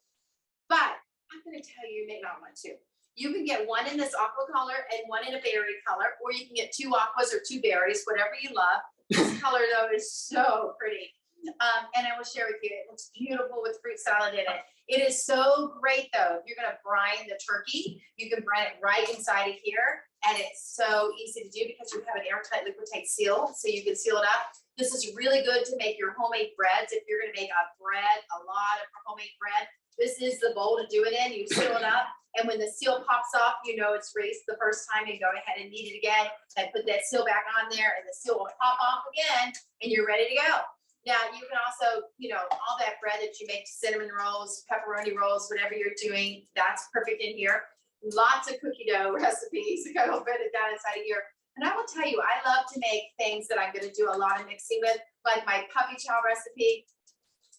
But I'm gonna tell you, you may not want to. You can get one in this aqua color and one in a berry color, or you can get two aquas or two berries, whatever you love. This color though is so pretty. And I will share with you, it looks beautiful with fruit salad in it. It is so great though. If you're gonna brine the turkey, you can brine it right inside of here. And it's so easy to do because you have an airtight liquid tight seal, so you can seal it up. This is really good to make your homemade breads. If you're gonna make a lot of homemade bread, this is the bowl to do it in. You seal it up. And when the seal pops off, you know it's raised the first time, and go ahead and knead it again and put that seal back on there, and the seal will pop off again and you're ready to go. Now you can also, you know, all that bread that you make, cinnamon rolls, pepperoni rolls, whatever you're doing, that's perfect in here. Lots of cookie dough recipes. I will put it down inside of here. And I will tell you, I love to make things that I'm going to do a lot of mixing with, like my puppy chow recipe.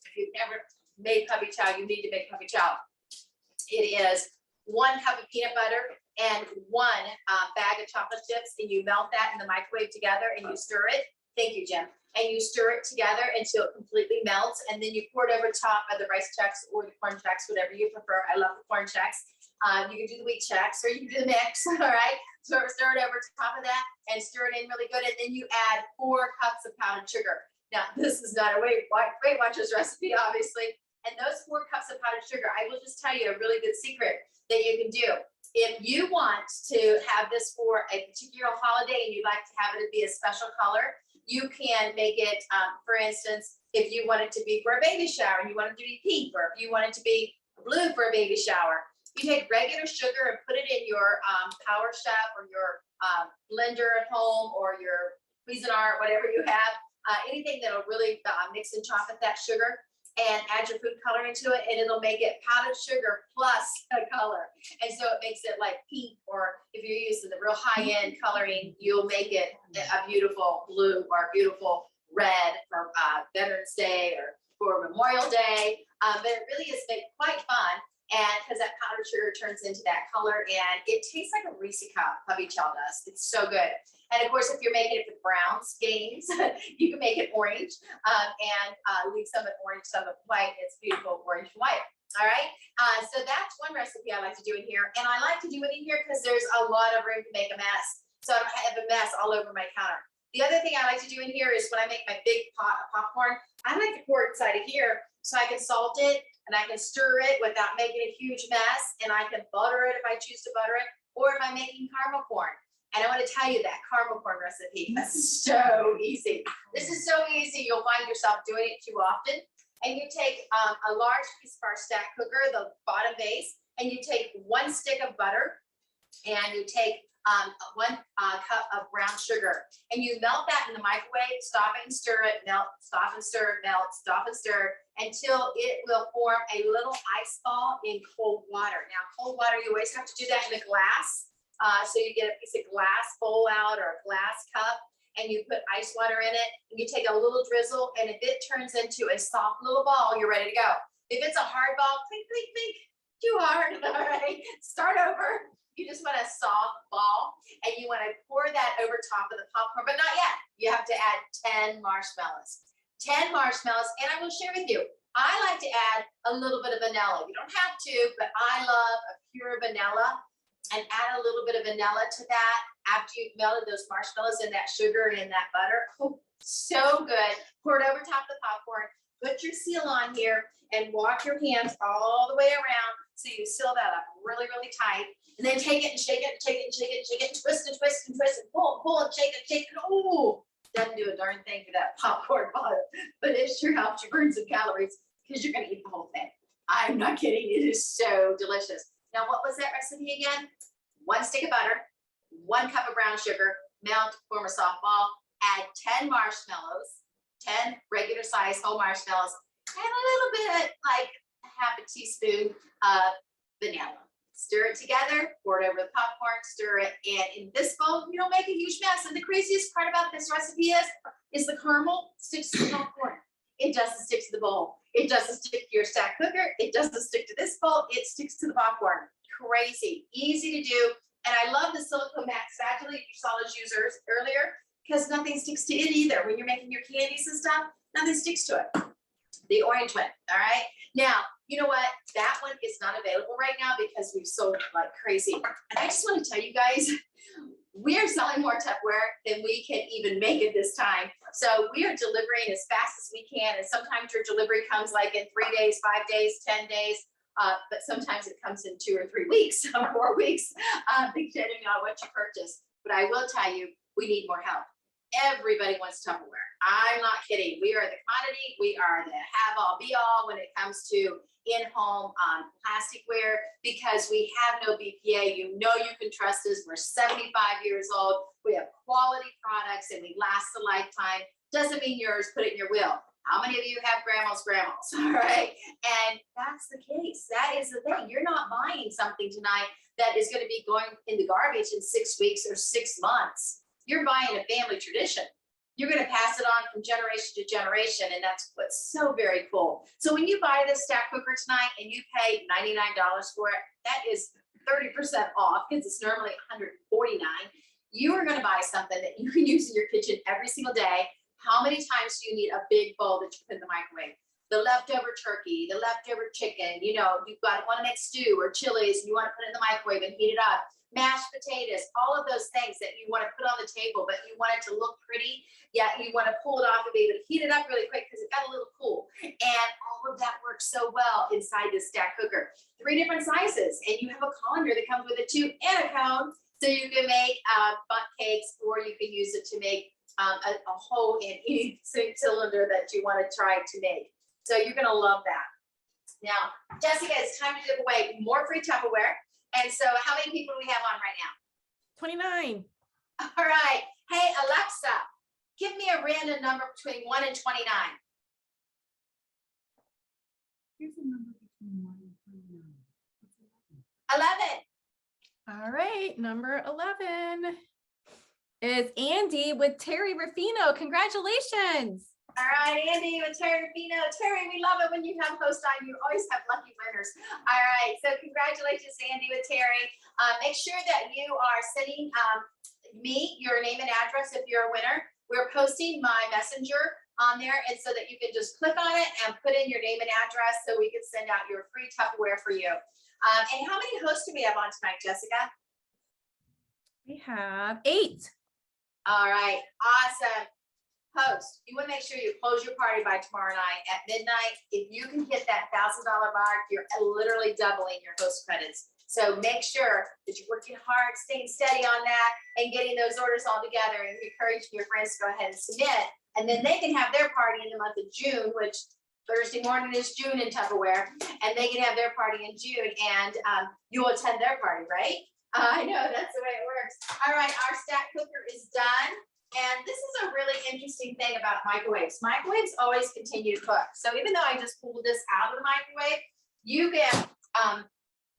If you've never made puppy chow, you need to make puppy chow. It is 1 cup of peanut butter and 1 bag of chocolate chips, and you melt that in the microwave together and you stir it. Thank you, Jim. And you stir it together until it completely melts, and then you pour it over top of the rice checks or the corn checks, whatever you prefer. I love the corn checks. You can do the wheat checks, or you can do the mix. All right, so stir it over top of that and stir it in really good, and then you add 4 cups of powdered sugar. Now, this is not a Weight Watchers recipe, obviously. And those 4 cups of powdered sugar, I will just tell you a really good secret that you can do. If you want to have this for a particular holiday and you'd like to have it be a special color, you can make it, for instance, if you want it to be for a baby shower and you want it to be pink, or if you want it to be blue for a baby shower, you take regular sugar and put it in your Power Chef or your blender at home, or your Cuisinart, whatever you have, anything that'll really mix and chop with that sugar, and add your food color into it, and it'll make it powdered sugar plus a color. And so it makes it like pink, or if you're using the real high-end coloring, you'll make it a beautiful blue or a beautiful red for Veterans Day or for Memorial Day. But it really is quite fun, and because that powdered sugar turns into that color, and it tastes like a Reese cup, puppy chow does. It's so good. And of course, if you're making it with browns, games, you can make it orange and leave some of orange, some of white. It's beautiful orange and white. All right. So that's one recipe I like to do in here. And I like to do it in here because there's a lot of room to make a mess. So I don't have a mess all over my counter. The other thing I like to do in here is when I make my big pot of popcorn, I like to pour it inside of here so I can salt it and I can stir it without making a huge mess. And I can butter it if I choose to butter it, or if I'm making caramel corn. And I want to tell you that caramel corn recipe is so easy. This is so easy, you'll find yourself doing it too often. And you take a large piece of our stack cooker, the bottom base, and you take 1 stick of butter, and you take 1 cup of brown sugar, and you melt that in the microwave, stop it and stir it, melt, stop and stir, melt, stop and stir, until it will form a little ice ball in cold water. Now, cold water, you always have to do that in a glass. So you get a piece of glass bowl out or a glass cup, and you put ice water in it, and you take a little drizzle, and if it turns into a soft little ball, you're ready to go. If it's a hard ball, clink, clink, clink, too hard, all right, start over. You just want a soft ball, and you want to pour that over top of the popcorn, but not yet. You have to add 10 marshmallows. 10 marshmallows, and I will share with you, I like to add a little bit of vanilla. You don't have to, but I love a pure vanilla. And add a little bit of vanilla to that after you've melted those marshmallows and that sugar and that butter. Oh, so good. Pour it over top of the popcorn. Put your seal on here and walk your hands all the way around so you seal that up really, really tight. And then take it and shake it and shake it and shake it and shake it and twist and twist and twist and pull pull and shake and shake. Oh, doesn't do a darn thing for that popcorn bottom, but it sure helps you burn some calories because you're gonna eat the whole thing. I'm not kidding. It is so delicious. Now, what was that recipe again? 1 stick of butter, 1 cup of brown sugar, melt, form a soft ball, add 10 marshmallows, 10 regular size whole marshmallows, and a little bit, like half a teaspoon of vanilla. Stir it together, pour it over the popcorn, stir it, and in this bowl, you don't make a huge mess. And the craziest part about this recipe is the caramel sticks to the popcorn. It doesn't stick to the bowl. It doesn't stick to your stack cooker. It doesn't stick to this bowl. It sticks to the popcorn. Crazy, easy to do. And I love the silicone mat spatula you saw us use earlier because nothing sticks to it either. When you're making your candies and stuff, nothing sticks to it. The orange one, all right? Now, you know what? That one is not available right now because we've sold it like crazy. And I just want to tell you guys, we are selling more Tupperware than we can even make it this time. So we are delivering as fast as we can. And sometimes your delivery comes like in 3 days, 5 days, 10 days. But sometimes it comes in 2 or 3 weeks or 4 weeks, depending on what you purchase. But I will tell you, we need more help. Everybody wants Tupperware. I'm not kidding. We are the commodity. We are the have-all, be-all when it comes to in-home plasticware because we have no BPA. You know you can trust us. We're 75 years old. We have quality products and we last a lifetime. Doesn't mean yours. Put it in your will. How many of you have grandma's? All right. And that's the case. That is the thing. You're not buying something tonight that is going to be going in the garbage in 6 weeks or 6 months. You're buying a family tradition. You're going to pass it on from generation to generation. And that's what's so very cool. So when you buy this stack cooker tonight and you pay $99 for it, that is 30% off because it's normally $149. You are going to buy something that you can use in your kitchen every single day. How many times do you need a big bowl that you put in the microwave? The leftover turkey, the leftover chicken, you know, you've got want to make stew or chilies and you want to put it in the microwave and heat it up. Mashed potatoes, all of those things that you want to put on the table, but you want it to look pretty. Yeah, you want to pull it off and be able to heat it up really quick because it got a little cool. And all of that works so well inside this stack cooker. 3 different sizes, and you have a colander that comes with it too, and a cone, so you can make bundt cakes, or you can use it to make a hole in any cylinder that you want to try to make. So you're going to love that. Now, Jessica, it's time to give away more free Tupperware. And so how many people do we have on right now? 29. All right. Hey, Alexa, give me a random number between 1 and 29. Here's a number between 1 and 29. It's 11. All right, number 11 is Andy with Terry Ruffino. Congratulations. All right, Andy with Terry Rufino. Terry, we love it when you have host time. You always have lucky winners. All right, so congratulations, Andy with Terry. Make sure that you are sending me your name and address if you're a winner. We're posting my messenger on there, and so that you can just click on it and put in your name and address so we can send out your free Tupperware for you. And how many hosts do we have on tonight, Jessica? We have 8. All right, awesome. Host, you want to make sure you close your party by tomorrow night at midnight. If you can hit that $1,000 mark, you're literally doubling your host credits. So make sure that you're working hard, staying steady on that, and getting those orders all together, and encouraging your friends to go ahead and submit. And then they can have their party in the month of June, which Thursday morning is June in Tupperware, and they can have their party in June, and you will attend their party, right? I know, that's the way it works. All right, our stack cooker is done. And this is a really interesting thing about microwaves. Microwaves always continue to cook. So even though I just pulled this out of the microwave, you get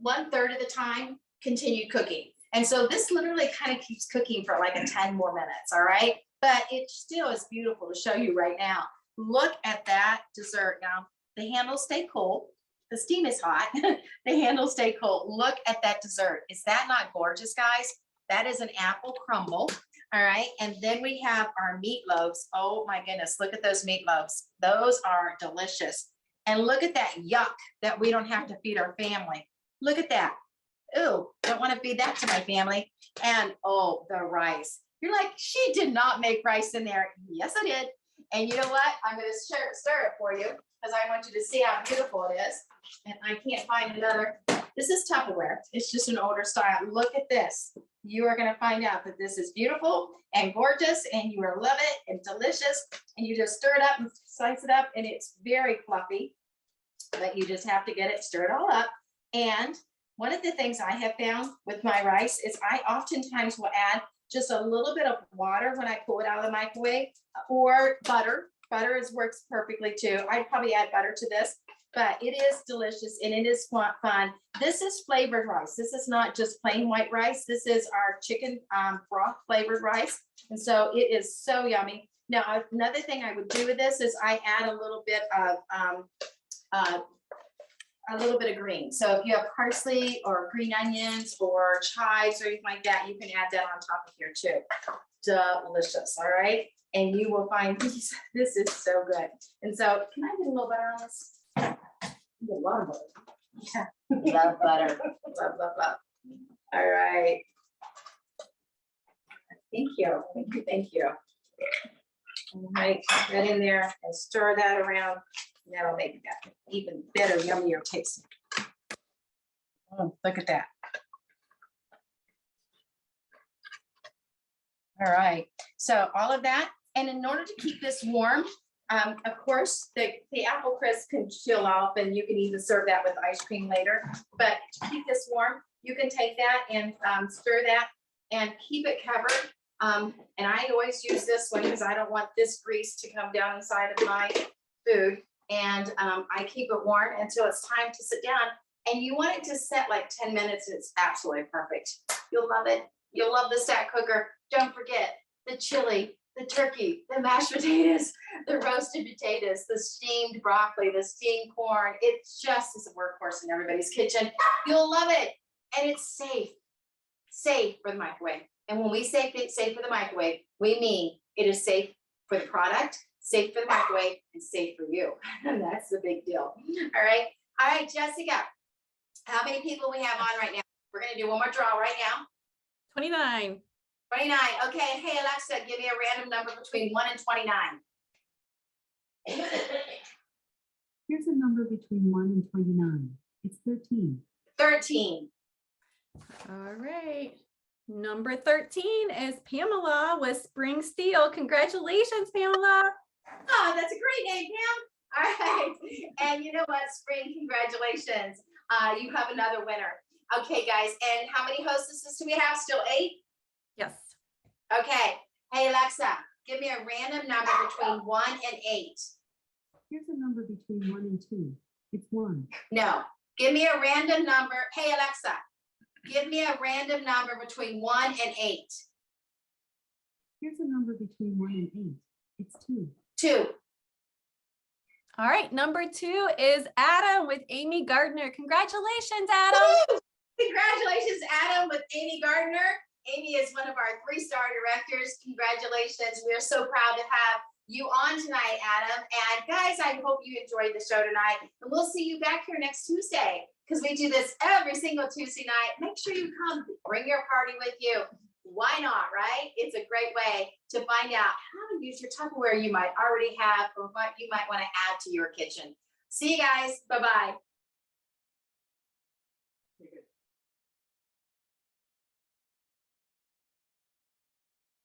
1/3 of the time continued cooking. And so this literally kind of keeps cooking for like 10 more minutes, all right? But it still is beautiful to show you right now. Look at that dessert. Now, the handles stay cool. The steam is hot. The handles stay cool. Look at that dessert. Is that not gorgeous, guys? That is an apple crumble. All right, and then we have our meatloaves. Oh my goodness, look at those meatloaves. Those are delicious. And look at that yuck that we don't have to feed our family. Look at that. Ooh, don't want to feed that to my family. And oh, the rice. You're like, she did not make rice in there. Yes, I did. And you know what? I'm going to stir it for you because I want you to see how beautiful it is. And I can't find another. This is Tupperware. It's just an older style. Look at this. you are gonna find out that this is beautiful and gorgeous and you will love it and delicious. And you just stir it up and slice it up and it's very fluffy. But you just have to get it, stir it all up. And one of the things I have found with my rice is I oftentimes will add just a little bit of water when I pull it out of the microwave, or butter. Butter works perfectly too. I'd probably add butter to this, but it is delicious and it is fun. This is flavored rice. This is not just plain white rice. This is our chicken broth flavored rice. And so it is so yummy. Now, another thing I would do with this is I add a little bit of green. So if you have parsley or green onions or chives or anything like that, you can add that on top of here too. Delicious, all right? And you will find this is so good. And so can I get a little butter on this? I love butter. Yeah, love butter. Love. All right. Thank you. All right, put that in there and stir that around. That'll make that even better, yummier taste. Oh, look at that. All right, so all of that, and in order to keep this warm, of course, the apple crisp can chill off and you can even serve that with ice cream later. But to keep this warm, you can take that and stir that and keep it covered. And I always use this one because I don't want this grease to come down inside of my food. And I keep it warm until it's time to sit down. And you want it to set like 10 minutes and it's absolutely perfect. You'll love it. You'll love the stack cooker. Don't forget the chili, the turkey, the mashed potatoes, the roasted potatoes, the steamed broccoli, the steamed corn. It just is a workhorse in everybody's kitchen. You'll love it. And it's safe for the microwave. And when we say safe for the microwave, we mean it is safe for the product, safe for the microwave, and safe for you. And that's the big deal. All right, Jessica, how many people we have on right now? We're gonna do one more draw right now. 29. 29, okay, hey Alexa, give me a random number between 1 and 29. Here's a number between 1 and 29. It's 13. 13. All right. Number 13 is Pamela with Spring Steel. Congratulations, Pamela. Oh, that's a great name, Pam. All right, and you know what, Spring, congratulations. You have another winner. Okay, guys, and how many hostesses do we have? Still 8? Yes. Okay, hey Alexa, give me a random number between 1 and 8. Here's a number between 1 and 2. It's 1. No, give me a random number. Hey Alexa, give me a random number between 1 and 8. Here's a number between 1 and 8. It's 2. 2. All right. Number 2 is Adam with Amy Gardner. Congratulations, Adam. Woo! Congratulations, Adam, with Amy Gardner. Amy is one of our 3-star directors. Congratulations. We are so proud to have you on tonight, Adam. And guys, I hope you enjoyed the show tonight. And we'll see you back here next Tuesday because we do this every single Tuesday night. Make sure you come. Bring your party with you. Why not, right? It's a great way to find out how to use your Tupperware you might already have or what you might want to add to your kitchen. See you guys. Bye-bye.